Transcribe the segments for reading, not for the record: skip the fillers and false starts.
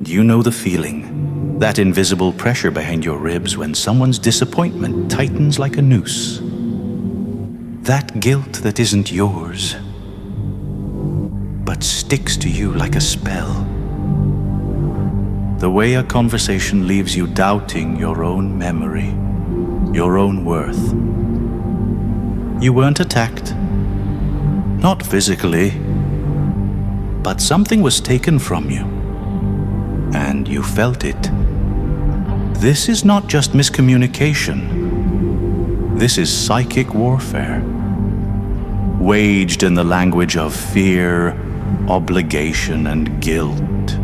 You know the feeling, that invisible pressure behind your ribs when someone's disappointment tightens like a noose. That guilt that isn't yours, but sticks to you like a spell. The way a conversation leaves you doubting your own memory, your own worth. You weren't attacked, not physically, but something was taken from you, and you felt it. This is not just miscommunication. This is psychic warfare, waged in the language of fear, obligation, and guilt.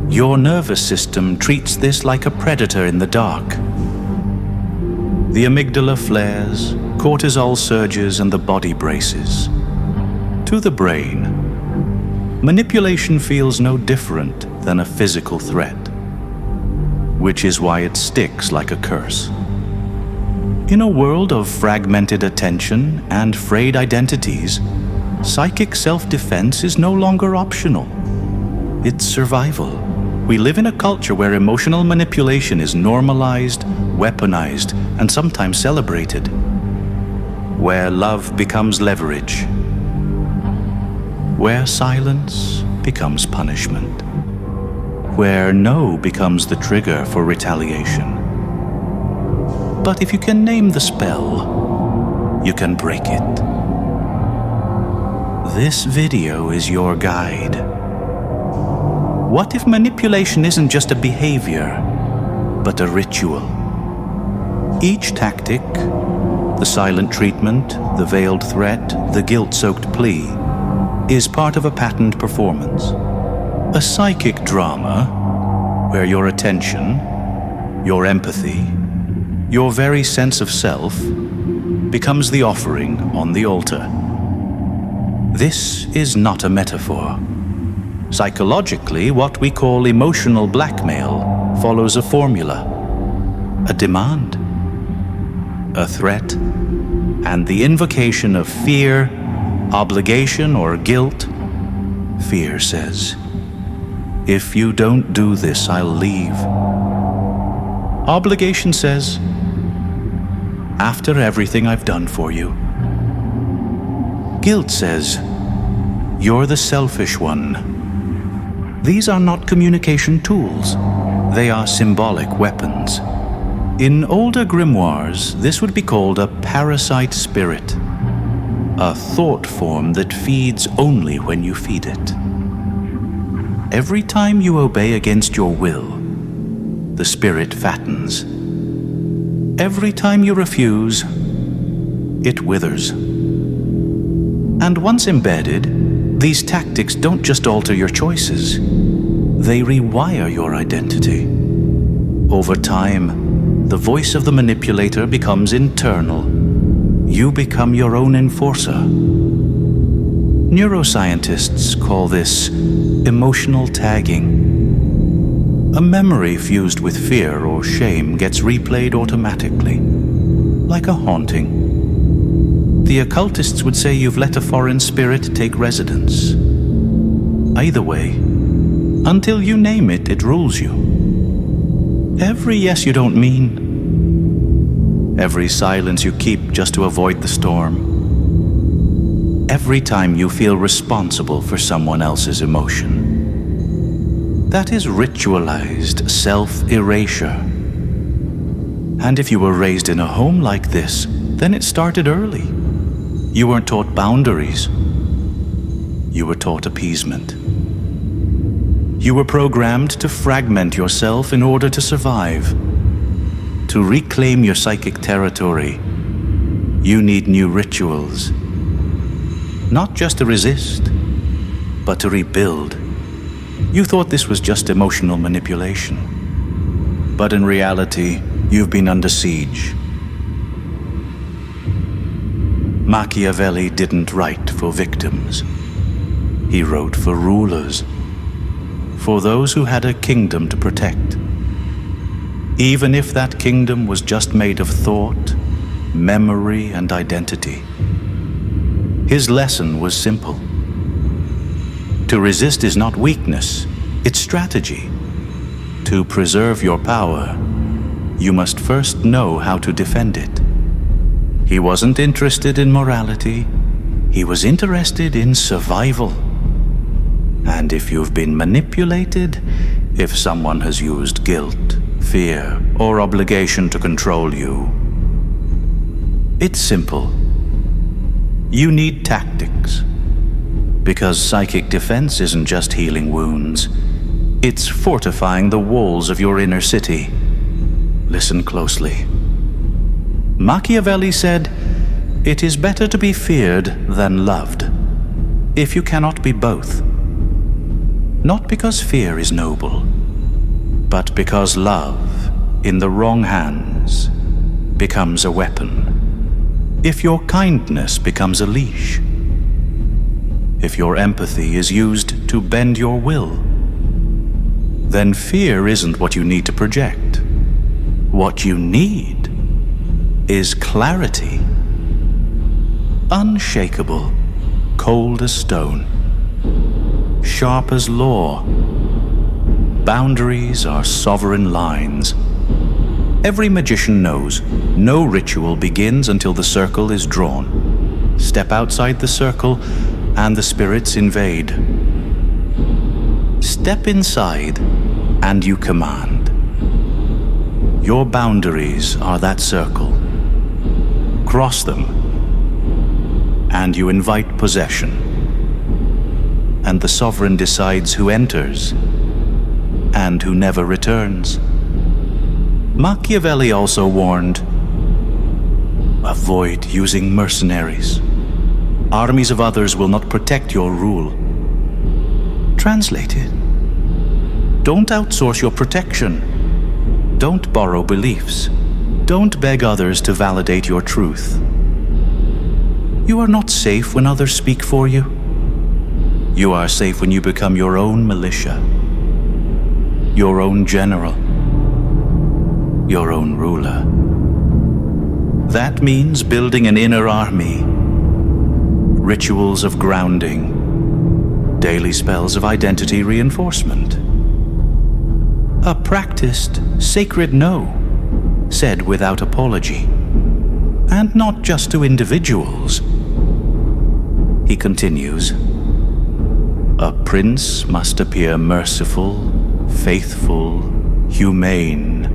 Your nervous system treats this like a predator in the dark. The amygdala flares, cortisol surges, and the body braces. To the brain, manipulation feels no different than a physical threat, which is why it sticks like a curse. In a world of fragmented attention and frayed identities, psychic self-defense is no longer optional. It's survival. We live in a culture where emotional manipulation is normalized, weaponized, and sometimes celebrated. Where love becomes leverage. Where silence becomes punishment. Where no becomes the trigger for retaliation. But if you can name the spell, you can break it. This video is your guide. What if manipulation isn't just a behavior, but a ritual? Each tactic, the silent treatment, the veiled threat, the guilt-soaked plea, is part of a patterned performance. A psychic drama where your attention, your empathy, your very sense of self becomes the offering on the altar. This is not a metaphor. Psychologically, what we call emotional blackmail follows a formula, a demand, a threat, and the invocation of fear, obligation, or guilt. Fear says, "If you don't do this, I'll leave." Obligation says, "After everything I've done for you." Guilt says, "You're the selfish one." These are not communication tools. They are symbolic weapons. In older grimoires, this would be called a parasite spirit, a thought form that feeds only when you feed it. Every time you obey against your will, the spirit fattens. Every time you refuse, it withers. And once embedded, these tactics don't just alter your choices, they rewire your identity. Over time, the voice of the manipulator becomes internal. You become your own enforcer. Neuroscientists call this emotional tagging. A memory fused with fear or shame gets replayed automatically, like a haunting. The occultists would say you've let a foreign spirit take residence. Either way, until you name it, it rules you. Every yes you don't mean, every silence you keep just to avoid the storm, every time you feel responsible for someone else's emotion. That is ritualized self-erasure. And if you were raised in a home like this, then it started early. You weren't taught boundaries. You were taught appeasement. You were programmed to fragment yourself in order to survive. To reclaim your psychic territory, you need new rituals. Not just to resist, but to rebuild. You thought this was just emotional manipulation. But in reality, you've been under siege. Machiavelli didn't write for victims. He wrote for rulers, for those who had a kingdom to protect. Even if that kingdom was just made of thought, memory, and identity. His lesson was simple. To resist is not weakness, It's strategy. To preserve your power, you must first know how to defend it. He wasn't interested in morality. He was interested in survival. And if you've been manipulated, if someone has used guilt, fear, or obligation to control you, it's simple. You need tactics. Because psychic defense isn't just healing wounds. It's fortifying the walls of your inner city. Listen closely. Machiavelli said, "It is better to be feared than loved, if you cannot be both." Not because fear is noble, but because love, in the wrong hands, becomes a weapon. If your kindness becomes a leash, if your empathy is used to bend your will, then fear isn't what you need to project. What you need is clarity. Unshakable, cold as stone, sharp as law. Boundaries are sovereign lines. Every magician knows no ritual begins until the circle is drawn. Step outside the circle and the spirits invade. Step inside and you command. Your boundaries are that circle. Cross them and you invite possession. And the sovereign decides who enters and who never returns. Machiavelli also warned, avoid using mercenaries. Armies of others will not protect your rule. Translated, don't outsource your protection. Don't borrow beliefs. Don't beg others to validate your truth. You are not safe when others speak for you. You are safe when you become your own militia, your own general, your own ruler. That means building an inner army, rituals of grounding, daily spells of identity reinforcement. A practiced, sacred no, said without apology, and not just to individuals. He continues, a prince must appear merciful, faithful, humane,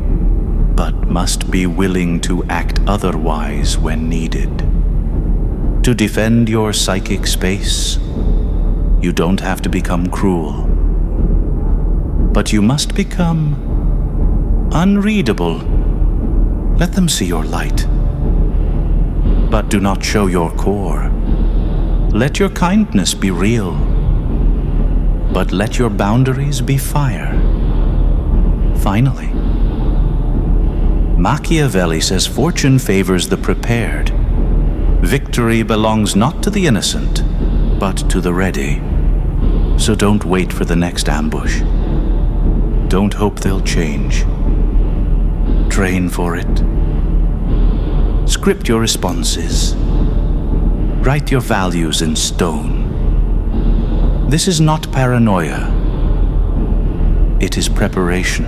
but must be willing to act otherwise when needed. To defend your psychic space, you don't have to become cruel, but you must become unreadable. Let them see your light, but do not show your core. Let your kindness be real, but let your boundaries be fire. Finally, Machiavelli says fortune favors the prepared. Victory belongs not to the innocent, but to the ready. So don't wait for the next ambush. Don't hope they'll change. Train for it. Script your responses. Write your values in stone. This is not paranoia. It is preparation.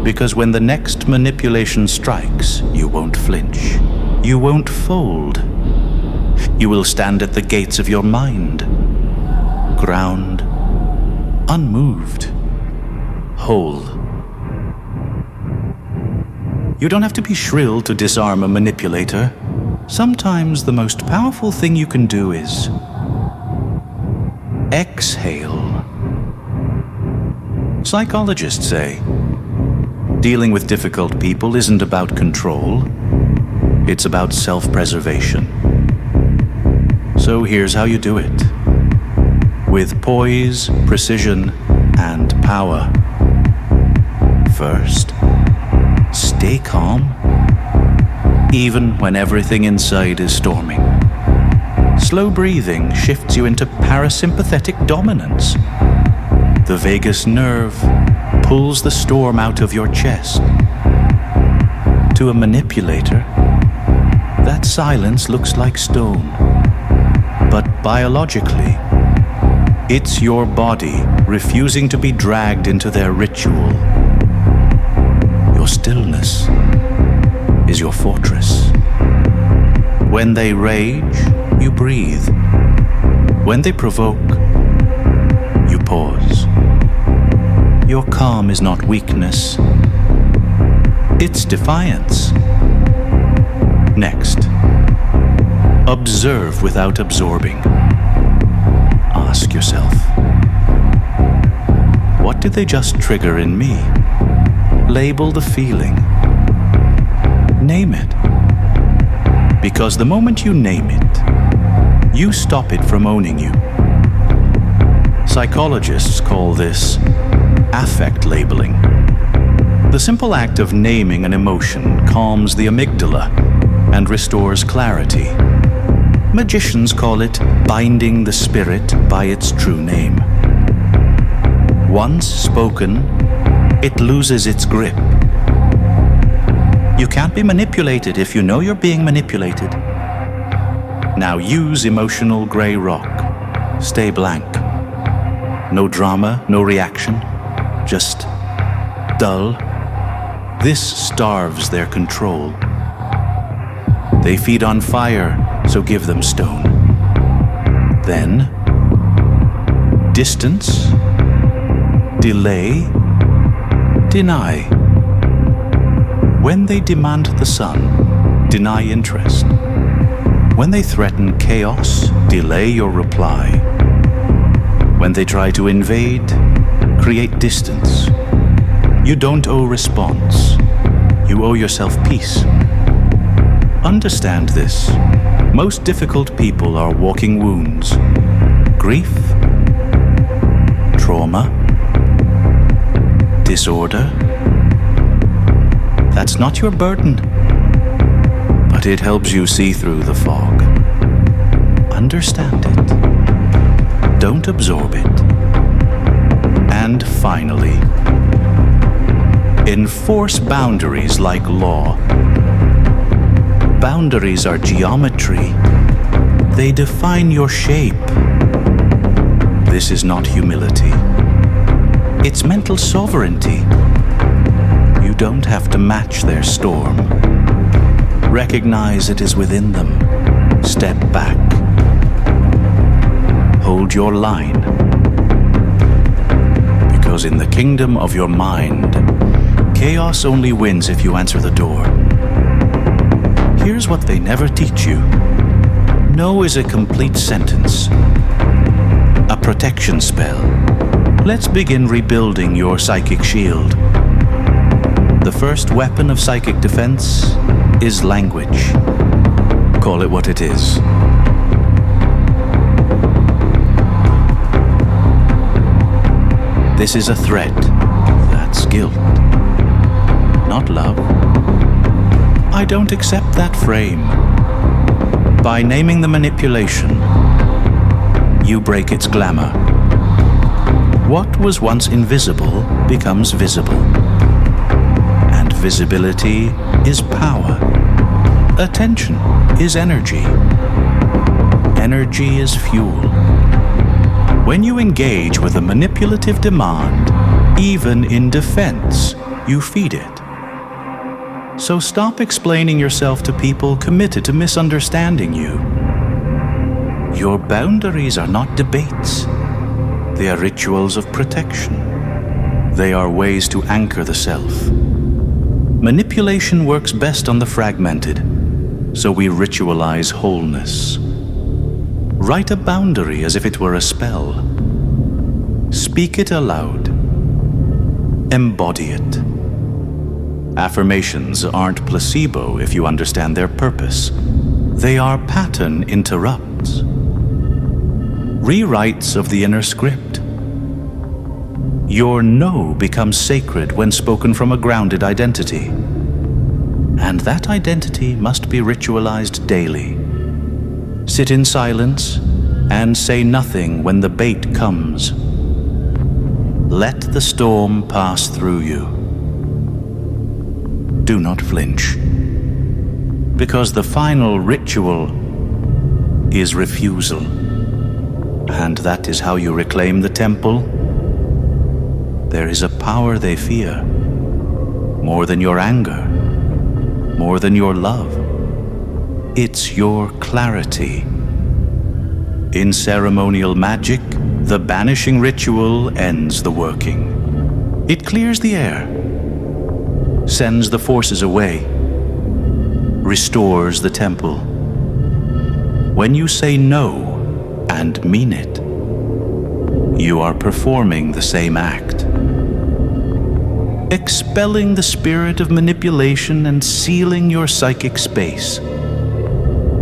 Because when the next manipulation strikes, you won't flinch. You won't fold. You will stand at the gates of your mind, ground, unmoved, whole. You don't have to be shrill to disarm a manipulator. Sometimes the most powerful thing you can do is exhale. Psychologists say dealing with difficult people isn't about control. It's about self-preservation. So here's how you do it. With poise, precision, and power. First, stay calm, even when everything inside is storming. Slow breathing shifts you into parasympathetic dominance. The vagus nerve pulls the storm out of your chest. To a manipulator, that silence looks like stone. But biologically, it's your body refusing to be dragged into their ritual. Your stillness is your fortress. When they rage, you breathe. When they provoke, you pause. Your calm is not weakness, it's defiance. Next, observe without absorbing. Ask yourself, what did they just trigger in me? Label the feeling. Name it. Because the moment you name it, you stop it from owning you. Psychologists call this affect labeling. The simple act of naming an emotion calms the amygdala and restores clarity. Magicians call it binding the spirit by its true name. Once spoken, it loses its grip. You can't be manipulated if you know you're being manipulated. Now use emotional gray rock. Stay blank. No drama, no reaction, just dull. This starves their control. They feed on fire, so give them stone. Then, distance, delay, deny. When they demand the sun, deny interest. When they threaten chaos, delay your reply. When they try to invade, create distance. You don't owe response. You owe yourself peace. Understand this. Most difficult people are walking wounds. Grief, trauma, disorder. That's not your burden, but it helps you see through the fog. Understand it. Don't absorb it. And finally, enforce boundaries like law. Boundaries are geometry. They define your shape. This is not humility. It's mental sovereignty. You don't have to match their storm. Recognize it is within them. Step back. Hold your line. Because in the kingdom of your mind, chaos only wins if you answer the door. Here's what they never teach you. No is a complete sentence. A protection spell. Let's begin rebuilding your psychic shield. The first weapon of psychic defense is language. Call it what it is. This is a threat. That's guilt. Not love. I don't accept that frame. By naming the manipulation, you break its glamour. What was once invisible becomes visible. And visibility is power. Attention is energy. Energy is fuel. When you engage with a manipulative demand, even in defense, you feed it. So stop explaining yourself to people committed to misunderstanding you. Your boundaries are not debates. They are rituals of protection. They are ways to anchor the self. Manipulation works best on the fragmented, so we ritualize wholeness. Write a boundary as if it were a spell. Speak it aloud. Embody it. Affirmations aren't placebo if you understand their purpose. They are pattern interrupts. Rewrites of the inner script. Your no becomes sacred when spoken from a grounded identity. And that identity must be ritualized daily. Sit in silence and say nothing when the bait comes. Let the storm pass through you. Do not flinch. Because the final ritual is refusal. And that is how you reclaim the temple there is a power they fear, more than your anger, more than your love. It's your clarity. In ceremonial magic, the banishing ritual ends the working. It clears the air, sends the forces away, restores the temple. When you say no and mean it, you are performing the same act, expelling the spirit of manipulation and sealing your psychic space.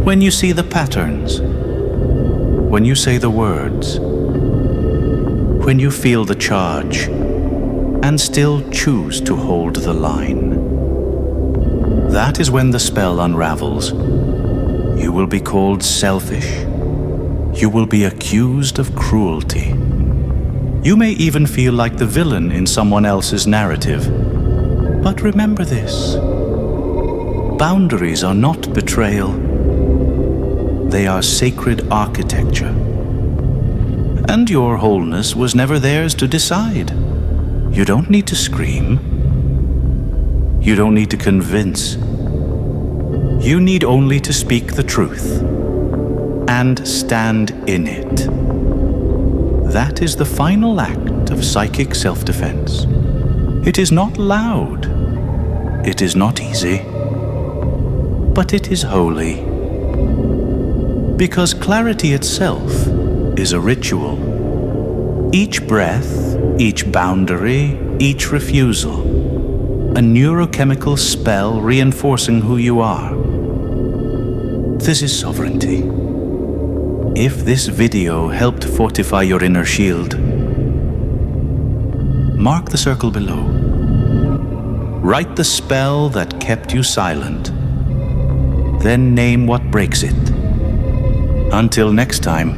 When you see the patterns, when you say the words, when you feel the charge and still choose to hold the line, that is when the spell unravels. You will be called selfish. You will be accused of cruelty. You may even feel like the villain in someone else's narrative. But remember this: boundaries are not betrayal. They are sacred architecture. And your wholeness was never theirs to decide. You don't need to scream. You don't need to convince. You need only to speak the truth and stand in it. That is the final act of psychic self-defense. It is not loud. It is not easy. But it is holy. Because clarity itself is a ritual. Each breath, each boundary, each refusal, a neurochemical spell reinforcing who you are. This is sovereignty. If this video helped fortify your inner shield, mark the circle below. Write the spell that kept you silent. Then name what breaks it. Until next time.